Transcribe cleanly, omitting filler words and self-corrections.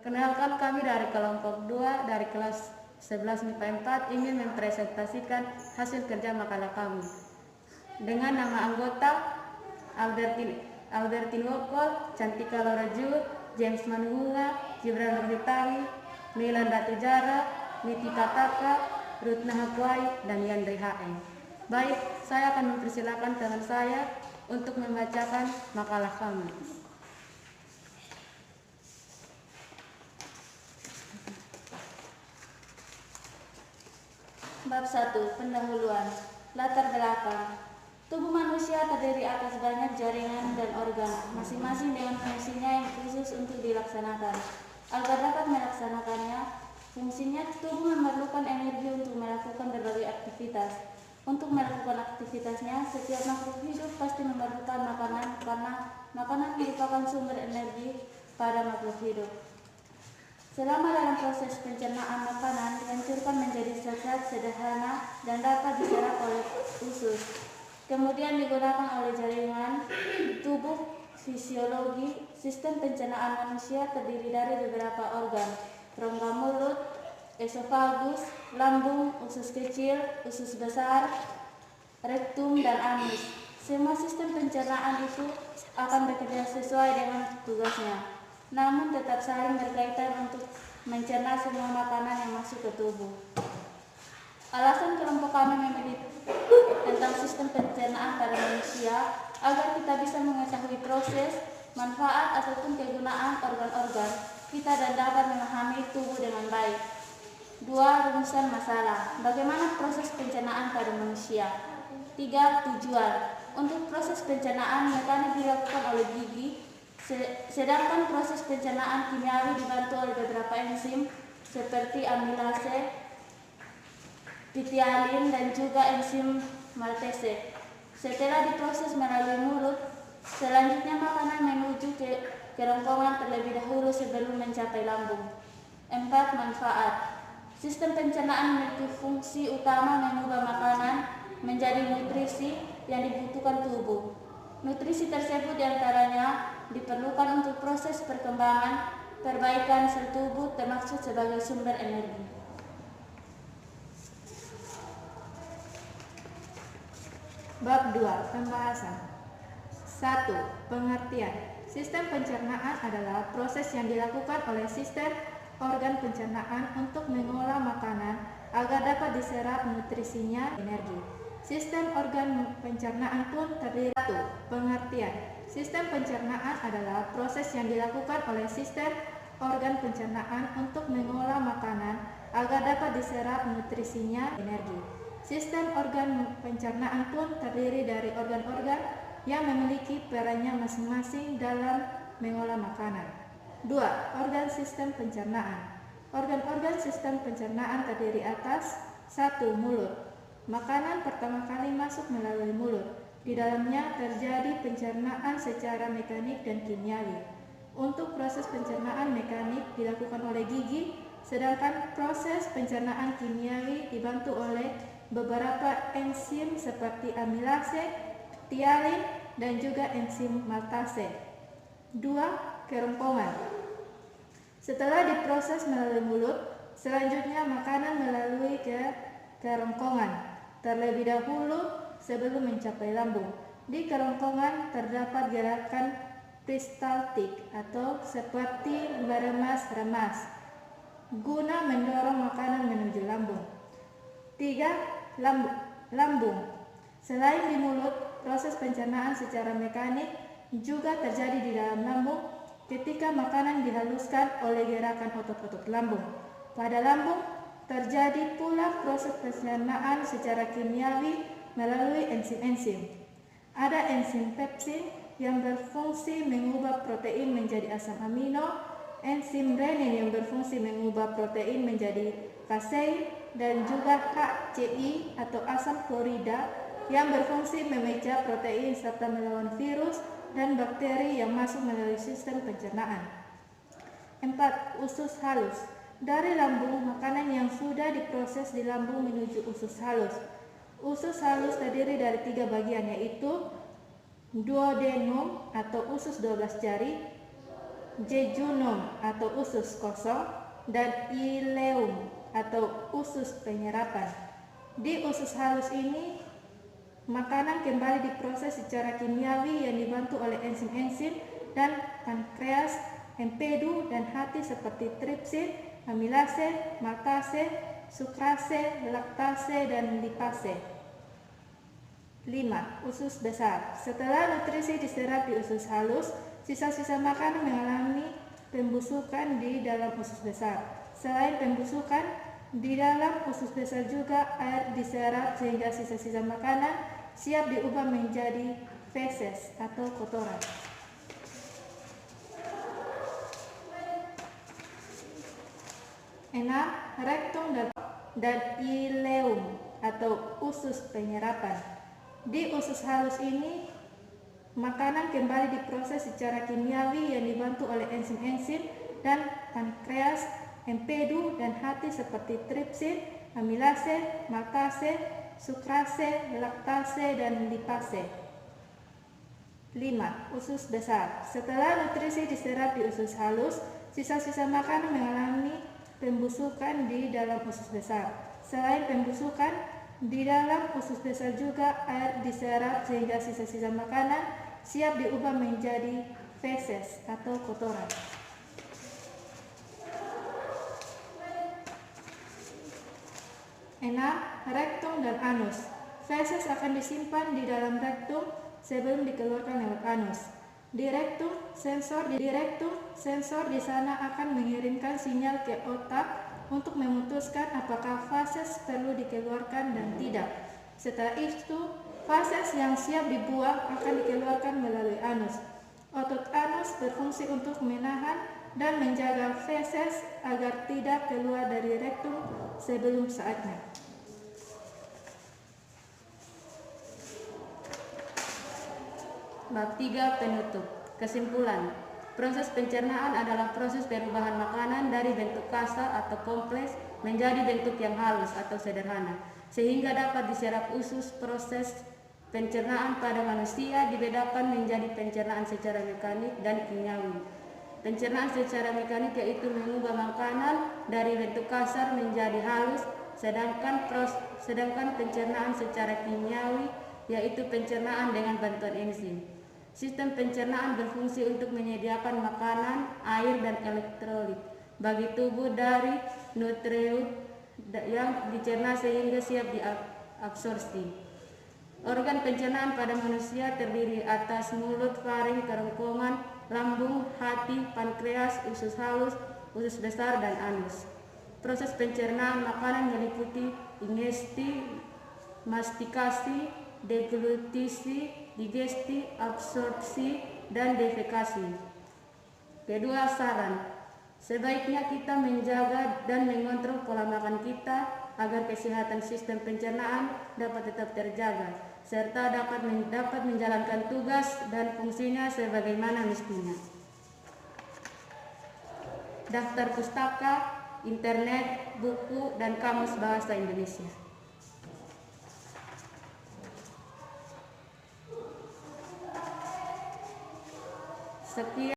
Kenalkan, kami dari kelompok 2 dari kelas 11 MIPA 4 ingin mempresentasikan hasil kerja makalah kami. Dengan nama anggota Albertin Wokol, Cantika Loraju, James Manuhunga, Gibran Nurditari, Milan Datujara, Niti Tataka, Rutna Hakwai, dan Yandri HM. Baik, saya akan mempersilakan teman saya untuk membacakan makalah kami. Bab 1. Pendahuluan. Latar belakang. Tubuh manusia terdiri atas banyak jaringan dan organ, masing-masing dengan fungsinya yang khusus untuk dilaksanakan. Agar dapat melaksanakannya, fungsinya tubuh memerlukan energi untuk melakukan berbagai aktivitas. Untuk melakukan aktivitasnya, setiap makhluk hidup pasti memerlukan makanan karena makanan merupakan sumber energi pada makhluk hidup. Selama dalam proses pencernaan makanan dihancurkan menjadi zat-zat sederhana dan dapat diserap oleh usus. Kemudian digunakan oleh jaringan tubuh fisiologi. Sistem pencernaan manusia terdiri dari beberapa organ: rongga mulut, esofagus, lambung, usus kecil, usus besar, rektum, dan anus. Semua sistem pencernaan itu akan bekerja sesuai dengan tugasnya, namun tetap saling berkaitan untuk mencerna semua makanan yang masuk ke tubuh. Alasan kelompok kami memilih tentang sistem pencernaan pada manusia agar kita bisa mengetahui proses, manfaat, ataupun kegunaan organ-organ kita dan dapat memahami tubuh dengan baik. 2. Rumusan masalah. Bagaimana proses pencernaan pada manusia? 3. Tujuan. Untuk proses pencernaan mekanik dilakukan oleh gigi, sedangkan proses pencernaan kimiawi dibantu oleh beberapa enzim seperti amilase, pitialin, dan juga enzim maltase. Setelah diproses melalui mulut, selanjutnya makanan menuju ke kerongkongan terlebih dahulu sebelum mencapai lambung. 4. Manfaat. Sistem pencernaan memiliki fungsi utama mengubah makanan menjadi nutrisi yang dibutuhkan tubuh. Nutrisi tersebut diantaranya diperlukan untuk proses perkembangan, perbaikan sel tubuh, termaksud sebagai sumber energi. Bab 2. Pembahasan. 1. Pengertian. Sistem pencernaan adalah proses yang dilakukan oleh sistem organ pencernaan untuk mengolah makanan agar dapat diserap nutrisinya energi. Sistem organ pencernaan pun terdiri. 1. Pengertian. Sistem pencernaan adalah proses yang dilakukan oleh sistem organ pencernaan untuk mengolah makanan agar dapat diserap nutrisinya energi. Sistem organ pencernaan pun terdiri dari organ-organ yang memiliki perannya masing-masing dalam mengolah makanan. 2. Organ sistem pencernaan. Organ-organ sistem pencernaan terdiri atas 1. Mulut. Makanan pertama kali masuk melalui mulut. Di dalamnya terjadi pencernaan secara mekanik dan kimiawi. Untuk proses pencernaan mekanik dilakukan oleh gigi, sedangkan proses pencernaan kimiawi dibantu oleh beberapa enzim seperti amilase, ptialin, dan juga enzim maltase. 2. Kerongkongan. Setelah diproses melalui mulut, selanjutnya makanan melalui ke kerongkongan terlebih dahulu sebelum mencapai lambung. Di kerongkongan terdapat gerakan peristaltik atau seperti meremas-remas guna mendorong makanan menuju lambung. 3. Lambung. Selain di mulut, proses pencernaan secara mekanik juga terjadi di dalam lambung ketika makanan dihaluskan oleh gerakan otot-otot lambung. Pada lambung terjadi pula proses pencernaan secara kimiawi melalui enzim-enzim. Ada enzim pepsin yang berfungsi mengubah protein menjadi asam amino, enzim renin yang berfungsi mengubah protein menjadi kasein, dan juga HCI atau asam klorida yang berfungsi memecah protein serta melawan virus dan bakteri yang masuk melalui sistem pencernaan. 4. Usus halus. Dari lambung, makanan yang sudah diproses di lambung menuju usus halus. Usus halus terdiri dari 3 bagian, yaitu duodenum atau usus 12 jari, jejunum atau usus kosong, dan ileum atau usus penyerapan. Di usus halus ini, makanan kembali diproses secara kimiawi yang dibantu oleh enzim-enzim dan pankreas, empedu, dan hati seperti tripsin, amilase, maltase, sukrase, laktase, dan lipase. 5. Usus besar. Setelah nutrisi diserap di usus halus, sisa-sisa makanan mengalami pembusukan di dalam usus besar. Selain pembusukan, di dalam usus besar juga air diserap sehingga sisa-sisa makanan siap diubah menjadi feses atau kotoran. 6. Rektum dan ileum atau usus penyerapan. Di usus halus ini, makanan kembali diproses secara kimiawi yang dibantu oleh enzim-enzim dan pankreas, empedu, dan hati seperti tripsin, amilase, maltase, sukrase, laktase, dan lipase. 5. Usus besar. Setelah nutrisi diserap di usus halus, sisa-sisa makanan mengalami pembusukan di dalam usus besar. Selain pembusukan, di dalam usus besar juga air diserap sehingga sisa-sisa makanan siap diubah menjadi feses atau kotoran. 6. Rektum dan anus. Feses akan disimpan di dalam rektum sebelum dikeluarkan lewat anus. Di rektum, sensor di sana akan mengirimkan sinyal ke otak untuk memutuskan apakah fases perlu dikeluarkan dan tidak. Setelah itu, fases yang siap dibuang akan dikeluarkan melalui anus. Otot anus berfungsi untuk menahan dan menjaga feses agar tidak keluar dari rektum sebelum saatnya. Bab 3 penutup. Kesimpulan. Proses pencernaan adalah proses perubahan makanan dari bentuk kasar atau kompleks menjadi bentuk yang halus atau sederhana, sehingga dapat diserap usus. Proses pencernaan pada manusia dibedakan menjadi pencernaan secara mekanik dan kimiawi. Pencernaan secara mekanik yaitu mengubah makanan dari bentuk kasar menjadi halus, sedangkan pencernaan secara kimiawi yaitu pencernaan dengan bantuan enzim. Sistem pencernaan berfungsi untuk menyediakan makanan, air, dan elektrolit bagi tubuh dari nutrien yang dicerna sehingga siap diabsorpsi. Organ pencernaan pada manusia terdiri atas mulut, faring, kerongkongan, lambung, hati, pankreas, usus halus, usus besar, dan anus. Proses pencernaan makanan meliputi ingesti, mastikasi, deglutisi, digesti, absorpsi, dan defekasi. Kedua, saran. Sebaiknya kita menjaga dan mengontrol pola makan kita agar kesehatan sistem pencernaan dapat tetap terjaga, serta dapat menjalankan tugas dan fungsinya sebagaimana mestinya. Daftar pustaka, internet, buku, dan kamus bahasa Indonesia. Sekian.